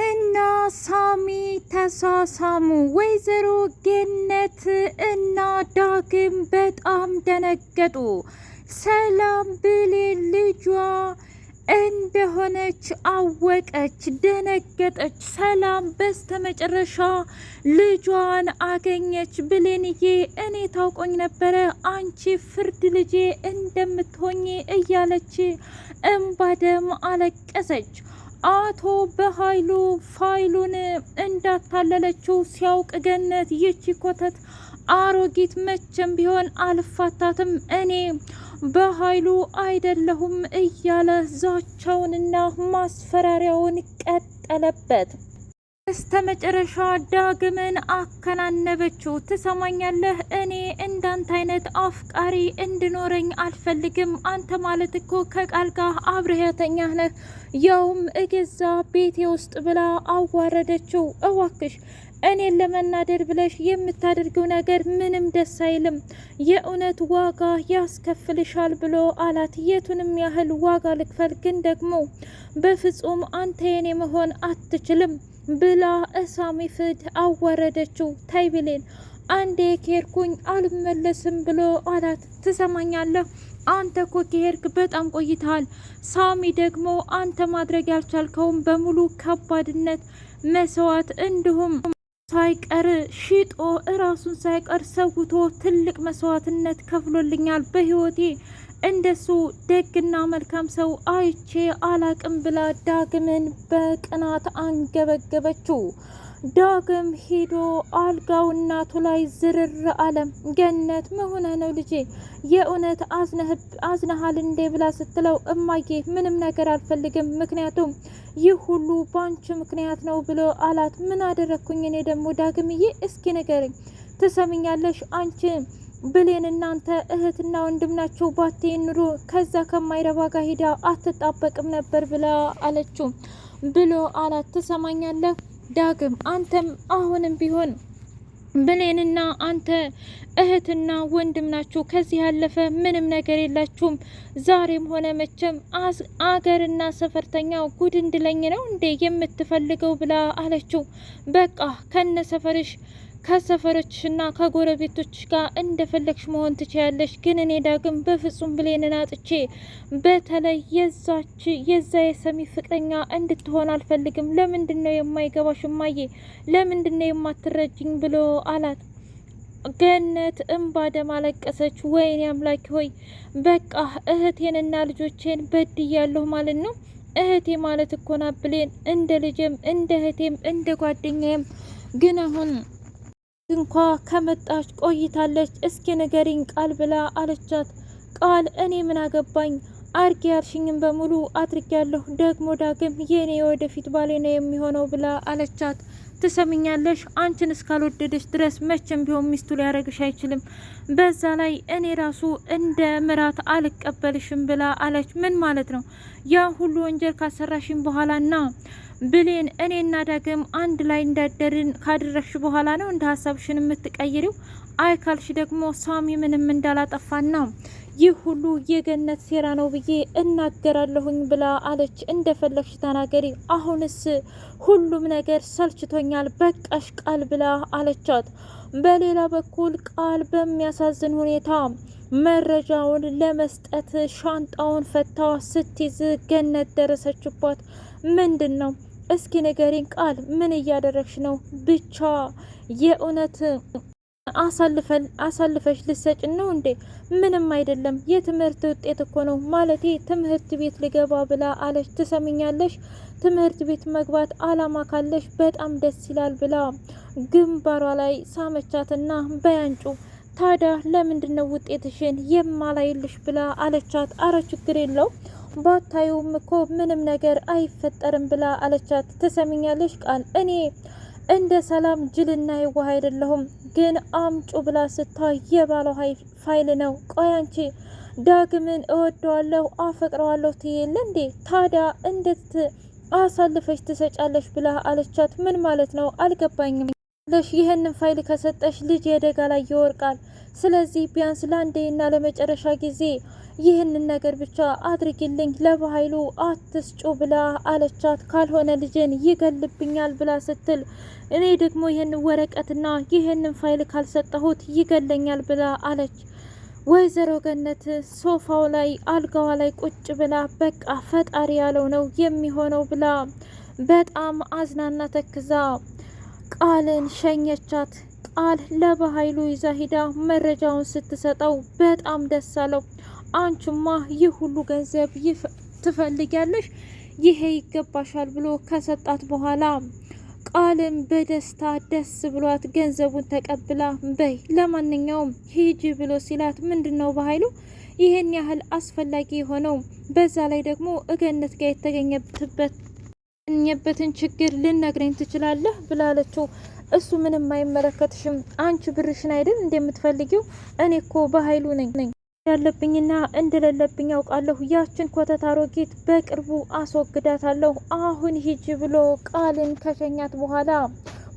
እና ሳሚ ተሳሳሙ። ወይዘሮ ገነት እና ዳግም በጣም ደነገጡ። ሰላም ብሌን ልጇ እንደሆነች አወቀች፣ ደነገጠች። ሰላም በስተመጨረሻ ልጇን አገኘች። ብሌንዬ እኔ ታውቆኝ ነበረ አንቺ ፍርድ ልጄ እንደምትሆኝ እያለች እምባ ደም አለቀሰች። አቶ በኃይሉ ፋይሉን እንዳታለለችው ሲያውቅ ገነት ይቺ ኮተት አሮጊት መቼም ቢሆን አልፋታትም እኔ በኃይሉ አይደለሁም እያለ ዛቻውንና ማስፈራሪያውን ቀጠለበት። በስተመጨረሻ ዳግምን አከናነበችው። ትሰማኛለህ? እኔ እንዳንተ አይነት አፍቃሪ እንድኖረኝ አልፈልግም። አንተ ማለት እኮ ከቃል ጋር አብረሃተኛህ ነህ፣ ያውም እገዛ ቤቴ ውስጥ ብላ አዋረደችው። እዋክሽ እኔን ለመናደድ ብለሽ የምታደርገው ነገር ምንም ደስ አይልም፣ የእውነት ዋጋ ያስከፍልሻል ብሎ አላት። የቱንም ያህል ዋጋ ልክፈል፣ ግን ደግሞ በፍጹም አንተ የኔ መሆን አትችልም ብላ እሳሚ ፊት አዋረደችው። ታይ ብሌን አንዴ ከሄድኩኝ አልመለስም ብሎ አላት። ትሰማኛለህ? አንተ እኮ ከሄድክ በጣም ቆይተሃል። ሳሚ ደግሞ አንተ ማድረግ ያልቻልከውን በሙሉ ከባድነት መስዋዕት እንዲሁም ሳይቀር ሽጦ እራሱን ሳይቀር ሰውቶ ትልቅ መስዋዕትነት ከፍሎልኛል። በህይወቴ እንደሱ ደግና መልካም ሰው አይቼ አላቅም ብላ ዳግምን በቅናት አንገበገበችው። ዳግም ሂዶ አልጋው እናቱ ላይ ዝርር አለ። ገነት መሆነ ነው ልጄ የእውነት አዝነሃል እንዴ ብላ ስትለው እማዬ ምንም ነገር አልፈልግም፣ ምክንያቱም ይህ ሁሉ ባንቺ ምክንያት ነው ብሎ አላት። ምን አደረግኩኝ እኔ ደግሞ ዳግምዬ? እስኪ ንገረኝ። ትሰምኛለሽ? አንቺ ብሌን እናንተ እህትና ወንድም ናቸው፣ ባቴን ኑሮ ከዛ ከማይረባ ጋር ሂዳ አትጣበቅም ነበር ብላ አለችው ብሎ አላት። ትሰማኛለህ ዳግም አንተም አሁንም ቢሆን ብሌንና አንተ እህትና ወንድም ናችሁ፣ ከዚህ ያለፈ ምንም ነገር የላችሁም። ዛሬም ሆነ መቼም አገርና ሰፈርተኛው ጉድ እንድለኝ ነው እንዴ የምትፈልገው ብላ አለችው። በቃ ከነ ሰፈርሽ ከሰፈሮችና ከጎረቤቶች ጋር እንደፈለግሽ መሆን ትችያለሽ፣ ግን እኔ ዳግም በፍጹም ብሌንን አጥቼ በተለይ የዛ የሰሚ ፍቅረኛ እንድትሆን አልፈልግም። ለምንድን ነው የማይገባሽ እማዬ? ለምንድን ነው የማትረጅኝ ብሎ አላት። ገነት እምባ ደም አለቀሰች። ወይኔ አምላኪ ሆይ በቃ እህቴንና ልጆቼን በድያለሁ ማለት ነው። እህቴ ማለት እኮ ናት ብሌን፣ እንደ ልጄም እንደ እህቴም እንደ ጓደኛዬም። ግን አሁን እንኳ ከመጣች ቆይታለች። እስኪ ንገሪኝ ቃል ብላ አለቻት። ቃል እኔ ምን አገባኝ፣ አርጌ ያልሽኝም በሙሉ አድርጊያለሁ። ደግሞ ዳግም የኔ ወደፊት ባሌ ነው የሚሆነው ብላ አለቻት። ትሰምኛለሽ? አንቺን እስካልወደደች ድረስ መቼም ቢሆን ሚስቱ ሊያረግሽ አይችልም። በዛ ላይ እኔ ራሱ እንደ ምራት አልቀበልሽም ብላ አለች። ምን ማለት ነው? ያ ሁሉ ወንጀል ካሰራሽኝ በኋላና ብሌን እኔና ዳግም አንድ ላይ እንዳደርን ካደረግሽ በኋላ ነው እንደ ሀሳብሽን የምትቀይሪው? አይ ካልሽ ደግሞ ሳሚ ምንም እንዳላጠፋና ይህ ሁሉ የገነት ሴራ ነው ብዬ እናገራለሁኝ ብላ አለች። እንደፈለግሽ ተናገሪ፣ አሁንስ ሁሉም ነገር ሰልችቶኛል፣ በቃሽ ቃል ብላ አለቻት። በሌላ በኩል ቃል በሚያሳዝን ሁኔታ መረጃውን ለመስጠት ሻንጣውን ፈታ ስትይዝ ገነት ደረሰችባት። ምንድን ነው? እስኪ ንገሪኝ ቃል፣ ምን እያደረግሽ ነው? ብቻ የእውነት አሳልፈሽ ልሰጭን ነው እንዴ? ምንም አይደለም፣ የትምህርት ውጤት እኮ ነው። ማለቴ ትምህርት ቤት ልገባ ብላ አለች። ትሰምኛለሽ? ትምህርት ቤት መግባት አላማ ካለሽ በጣም ደስ ይላል ብላ ግንባሯ ላይ ሳመቻትና በያንጩ ታዲያ ለምንድነው ውጤትሽን የማላይልሽ ብላ አለቻት። አረ ችግር የለው ባታዩም እኮ ምንም ነገር አይፈጠርም ብላ አለቻት። ትሰምኛለሽ ቃል፣ እኔ እንደ ሰላም ጅልና የዋህ አይደለሁም፣ ግን አምጩ ብላ ስታይ የባለ ፋይል ነው። ቆይ አንቺ ዳግምን እወደዋለሁ አፈቅረዋለሁ ትይል እንዴ? ታዲያ እንዴት አሳልፈሽ ትሰጫለሽ ብላ አለቻት። ምን ማለት ነው አልገባኝም። ይህንን ፋይል ከሰጠሽ ልጅ የደጋ ላይ ይወርቃል። ስለዚህ ቢያንስ ለአንዴና ለመጨረሻ ጊዜ ይህንን ነገር ብቻ አድርጊልኝ፣ ለበኃይሉ አትስጩ ብላ አለቻት። ካልሆነ ልጄን ይገልብኛል ብላ ስትል እኔ ደግሞ ይህን ወረቀትና ይህንን ፋይል ካልሰጠሁት ይገለኛል ብላ አለች። ወይዘሮ ገነት ሶፋው ላይ አልጋዋ ላይ ቁጭ ብላ በቃ ፈጣሪ ያለው ነው የሚሆነው ብላ በጣም አዝናና ተክዛ ቃልን ሸኘቻት። ቃል ለበኃይሉ ይዛ ሂዳ መረጃውን ስትሰጠው በጣም ደስ አለው። አንቺማ ይህ ሁሉ ገንዘብ ትፈልጊያለሽ? ይሄ ይገባሻል ብሎ ከሰጣት በኋላ ቃልም በደስታ ደስ ብሏት ገንዘቡን ተቀብላ በይ ለማንኛውም ሂጂ ብሎ ሲላት ምንድነው በኃይሉ ይሄን ያህል አስፈላጊ የሆነው? በዛ ላይ ደግሞ እገነት ጋር የተገኘበትን ችግር ልነግረኝ ትችላለህ ብላለችው። እሱ ምንም አይመለከትሽም፣ አንቺ ብርሽን አይደል እንደምትፈልጊው? እኔ እኮ በኃይሉ ነኝ ያለብኝና እንደሌለብኝ ያውቃለሁ። ያችን ኮተት አሮጊት በቅርቡ አስወግዳታለሁ። አሁን ሂጂ ብሎ ቃልን ከሸኛት በኋላ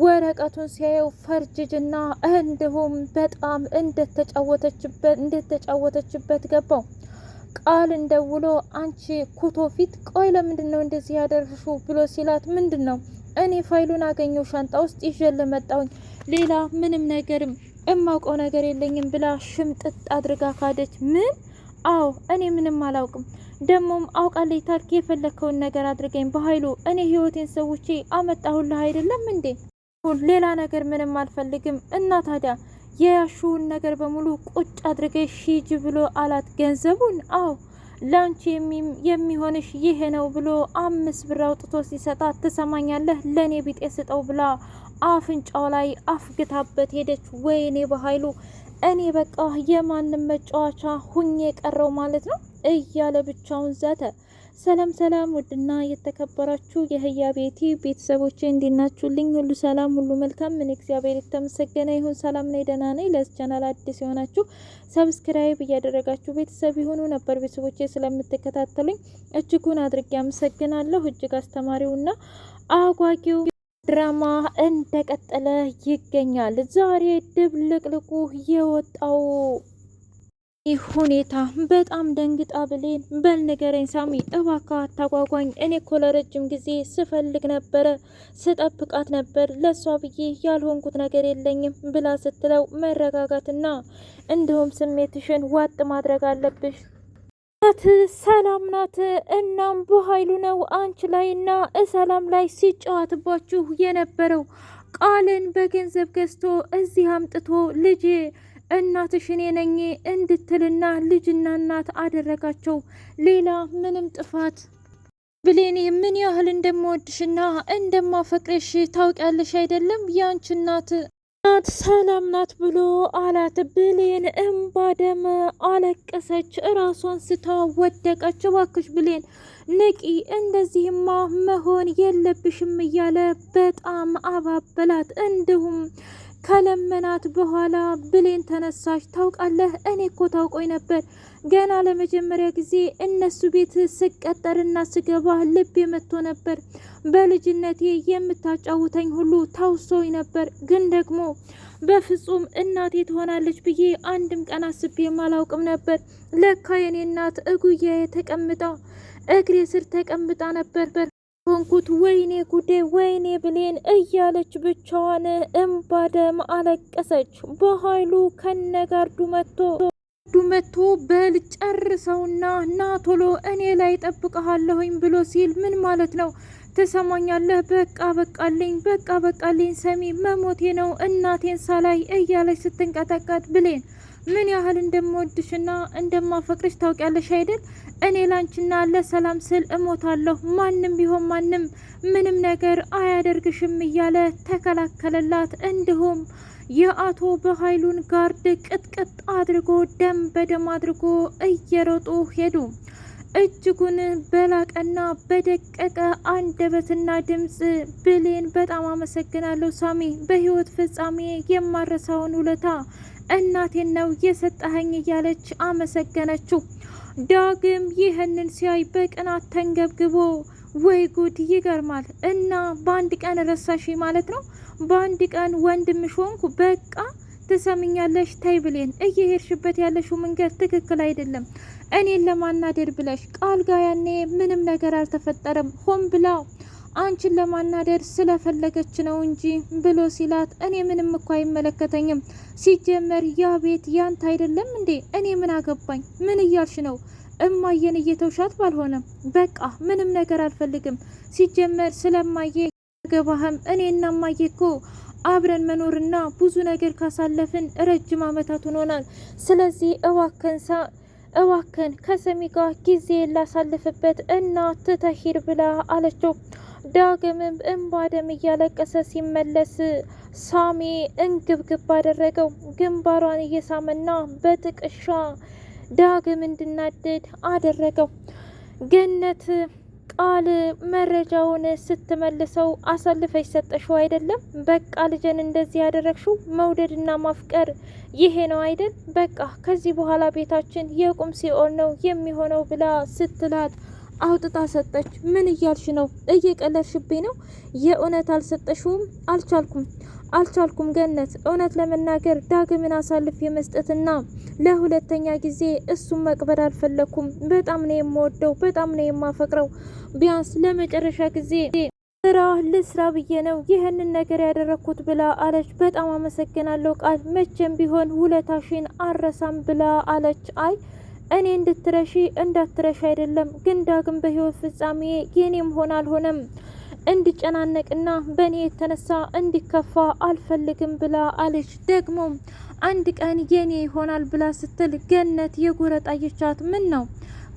ወረቀቱን ሲያየው ፈርጅጅና እንዲሁም በጣም እንደተጫወተችበት ገባው። ቃል እንደውሎ አንቺ ኩቶ ፊት ቆይ ለምንድን ነው እንደዚህ ያደርሽው ብሎ ሲላት ምንድን ነው እኔ ፋይሉን አገኘው ሻንጣ ውስጥ ይዤ ለመጣሁኝ ሌላ ምንም ነገርም እማውቀው ነገር የለኝም ብላ ሽምጥጥ አድርጋ ካደች። ምን? አዎ እኔ ምንም አላውቅም። ደሞም አውቃለች ታርክ የፈለከውን ነገር አድርገኝ በኃይሉ እኔ ህይወቴን ሰውቼ አመጣሁልህ አይደለም እንዴ? ሌላ ነገር ምንም አልፈልግም። እና ታዲያ የያሹውን ነገር በሙሉ ቁጭ አድርገሽ ሂጂ ብሎ አላት። ገንዘቡን? አዎ ላንቺ የሚሆንሽ ይሄ ነው ብሎ 5 ብር አውጥቶ ሲሰጣት ትሰማኛለህ ለኔ ቢጤ ስጠው ብላ አፍንጫው ላይ አፍግታበት ሄደች። ወይኔ በኃይሉ እኔ በቃ የማንም መጫወቻ ሁኜ ቀረው ማለት ነው እያለ ብቻውን ዛተ። ሰላም ሰላም፣ ውድና የተከበራችሁ የህያ ቤቲ ቤተሰቦቼ እንዲናችሁልኝ ሁሉ ሰላም ሁሉ መልካም። ምን እግዚአብሔር የተመሰገነ ይሁን። ሰላም ነኝ፣ ደህና ነኝ። ለዚህ ቻናል አዲስ የሆናችሁ ሰብስክራይብ እያደረጋችሁ ቤተሰብ ይሁኑ። ነበር ቤተሰቦቼ ስለምትከታተሉኝ እጅጉን አድርጌ አመሰግናለሁ። እጅግ አስተማሪውና አጓጊው ድራማ እንደቀጠለ ይገኛል። ዛሬ ድብልቅልቁ የወጣው ሁኔታ በጣም ደንግጣ ብሌን በል ንገረኝ ሳሚ እባክህ አታጓጓኝ። እኔ እኮ ለረጅም ጊዜ ስፈልግ ነበረ ስጠብቃት ነበር ለሷ ብዬ ያልሆንኩት ነገር የለኝም ብላ ስትለው መረጋጋትና እንዲሁም ስሜትሽን ዋጥ ማድረግ አለብሽ። ናት ሰላም ናት። እናም በኃይሉ ነው አንቺ ላይና ሰላም ላይ ሲጫወትባችሁ የነበረው። ቃልን በገንዘብ ገዝቶ እዚህ አምጥቶ ልጄ እናትሽ እኔ ነኝ እንድትልና ልጅና እናት አደረጋቸው። ሌላ ምንም ጥፋት ብሌኔ ምን ያህል እንደምወድሽና እንደማፈቅርሽ ታውቂያለሽ አይደለም? ያንቺ እናት ሰላም ናት ብሎ አላት። ብሌን እምባ ደም አለቀሰች። እራሷን ስታ ወደቀች። እባክሽ ብሌን ንቂ፣ እንደዚህማ መሆን የለብሽም እያለ በጣም አባበላት። እንዲሁም ከለመናት በኋላ ብሌን ተነሳች። ታውቃለህ እኔ እኮ ታውቆኝ ነበር ገና ለመጀመሪያ ጊዜ እነሱ ቤት ስቀጠርና ስገባ ልቤ መጥቶ ነበር። በልጅነቴ የምታጫውተኝ ሁሉ ታውሶኝ ነበር፣ ግን ደግሞ በፍጹም እናቴ ትሆናለች ብዬ አንድም ቀን አስቤ አላውቅም ነበር። ለካ የኔ እናት እጉያዬ ተቀምጣ እግሬ ስር ተቀምጣ ነበር ሆንኩት። ወይኔ ጉዴ፣ ወይኔ ብሌን እያለች ብቻዋን እምባ ደም አለቀሰች። በኃይሉ ከነጋርዱ መጥቶ በል ጨርሰውና ና ቶሎ እኔ ላይ ጠብቀሃለሁኝ ብሎ ሲል ምን ማለት ነው? ትሰማኛለህ? በቃልኝ ሰሚ መሞቴ ነው እናቴን ሳላይ እያለች ስትንቀጠቀጥ ብሌን ምን ያህል እንደምወድሽና እንደማፈቅርሽ ታውቂያለሽ አይደል? እኔ ላንቺና ለሰላም ስል እሞታለሁ። ማንም ቢሆን ማንም ምንም ነገር አያደርግሽም እያለ ተከላከለላት። እንዲሁም የአቶ በኃይሉን ጋርድ ቅጥቅጥ አድርጎ ደም በደም አድርጎ እየሮጡ ሄዱ። እጅጉን በላቀና በደቀቀ አንደበትና ድምፅ ብሌን በጣም አመሰግናለሁ ሳሚ፣ በህይወት ፍጻሜ የማረሳውን ውለታ እናቴን ነው የሰጠኸኝ እያለች አመሰገነችው። ዳግም ይህንን ሲያይ በቅናት ተንገብግቦ ወይ ጉድ ይገርማል። እና በአንድ ቀን ረሳሽ ማለት ነው? በአንድ ቀን ወንድምሽ ሆንኩ? በቃ ትሰምኛለሽ? ተይ ብሌን፣ እየሄድሽበት ያለሽው መንገድ ትክክል አይደለም። እኔን ለማናደድ ብለሽ ቃል ጋር ያኔ ምንም ነገር አልተፈጠረም። ሆን ብላ አንቺን ለማናደድ ስለፈለገች ነው እንጂ ብሎ ሲላት፣ እኔ ምንም እኮ አይመለከተኝም። ሲጀመር ያ ቤት ያንተ አይደለም እንዴ? እኔ ምን አገባኝ? ምን እያልሽ ነው? እማየን እየተውሻት ባልሆነም በቃ ምንም ነገር አልፈልግም። ሲጀመር ስለማየ ገባህም? እኔና እማዬ እኮ አብረን መኖርና ብዙ ነገር ካሳለፍን ረጅም ዓመታት ሆኖናል። ስለዚህ እዋከን ከሰሚ ጋር ጊዜ ላሳልፍበት እና ትተሂድ ብላ አለችው። ዳግምም እንባ ደም እያለቀሰ ሲመለስ ሳሚ እንግብግብ አደረገው። ግንባሯን እየሳመና በጥቅሻ ዳግም እንድናደድ አደረገው። ገነት ቃል መረጃውን ስትመልሰው አሳልፈሽ ሰጠሽው አይደለም? በቃ ልጅን እንደዚህ ያደረግሽው መውደድና ማፍቀር ይሄ ነው አይደል? በቃ ከዚህ በኋላ ቤታችን የቁም ሲኦል ነው የሚሆነው ብላ ስትላት አውጥታ ሰጠች። ምን እያልሽ ነው? እየቀለድሽብኝ ነው? የእውነት አልሰጠሽውም? አልቻልኩም ገነት። እውነት ለመናገር ዳግምን አሳልፍ የመስጠትና ለሁለተኛ ጊዜ እሱን መቅበር አልፈለኩም። በጣም ነው የምወደው፣ በጣም ነው የማፈቅረው። ቢያንስ ለመጨረሻ ጊዜ ስራ ልስራ ብዬ ነው ይህንን ነገር ያደረግኩት ብላ አለች። በጣም አመሰግናለሁ ቃል፣ መቼም ቢሆን ውለታሽን አረሳም ብላ አለች። አይ እኔ እንዳትረሺ አይደለም፣ ግን ዳግም በህይወት ፍጻሜ የኔም ሆነ አልሆነም እንዲጨናነቅና በእኔ የተነሳ እንዲከፋ አልፈልግም ብላ አለች። ደግሞ አንድ ቀን የኔ ይሆናል ብላ ስትል ገነት የጎረጣየቻት ምን ነው?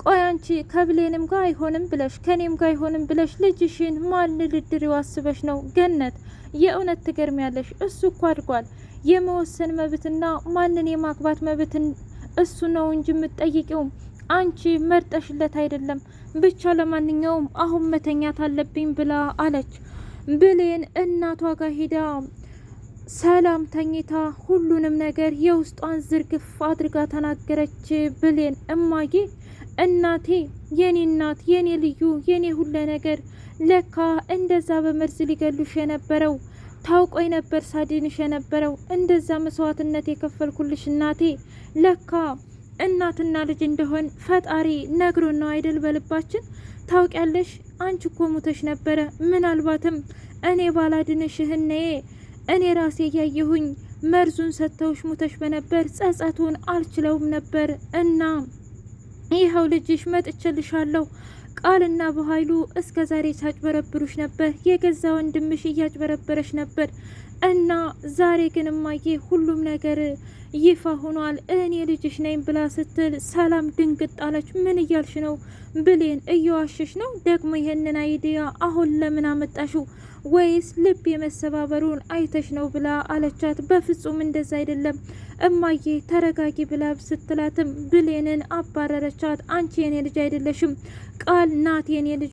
ቆይ አንቺ ከብሌንም ጋር አይሆንም ብለሽ ከኔም ጋር አይሆንም ብለሽ ልጅሽን ማን ልድሪው አስበሽ ነው? ገነት የእውነት ትገርሚያለሽ። እሱ እኮ አድጓል። የመወሰን መብትና ማንን የማግባት መብትን እሱ ነው እንጂ የምትጠይቂው አንቺ መርጠሽለት አይደለም። ብቻ ለማንኛውም አሁን መተኛት አለብኝ ብላ አለች። ብሌን እናቷ ጋር ሂዳ ሰላም ተኝታ ሁሉንም ነገር የውስጧን ዝርግፍ አድርጋ ተናገረች። ብሌን እማዬ፣ እናቴ፣ የኔ እናት፣ የኔ ልዩ፣ የኔ ሁለ ነገር፣ ለካ እንደዛ በመርዝ ሊገሉሽ የነበረው ታውቆኝ ነበር ሳድንሽ የነበረው እንደዛ መስዋዕትነት የከፈልኩልሽ እናቴ፣ ለካ እናትና ልጅ እንደሆን ፈጣሪ ነግሮን ነው አይደል? በልባችን ታውቂያለሽ፣ አንቺ እኮ ሙተሽ ነበረ። ምናልባትም እኔ ባላድንሽ እኔ ራሴ እያየሁኝ መርዙን ሰጥተውሽ ሙተሽ በነበር ጸጸቱን አልችለውም ነበር እና ይኸው ልጅሽ መጥቼልሻለሁ። ቃልና በኃይሉ እስከ ዛሬ ሳጭበረብሩሽ ነበር። የገዛ ወንድምሽ እያጭበረበረሽ ነበር እና ዛሬ ግን እማዬ ሁሉም ነገር ይፋ ሆኗል፣ እኔ ልጅሽ ነኝ ብላ ስትል ሰላም ድንግጥ አለች። ምን እያልሽ ነው ብሌን? እየዋሸሽ ነው ደግሞ? ይሄንን አይዲያ አሁን ለምን አመጣሽው? ወይስ ልብ የመሰባበሩን አይተሽ ነው ብላ አለቻት። በፍጹም እንደዛ አይደለም እማዬ ተረጋጊ ብላ ስትላትም ብሌንን አባረረቻት። አንቺ የኔ ልጅ አይደለሽም፣ ቃል ናት የኔ ልጅ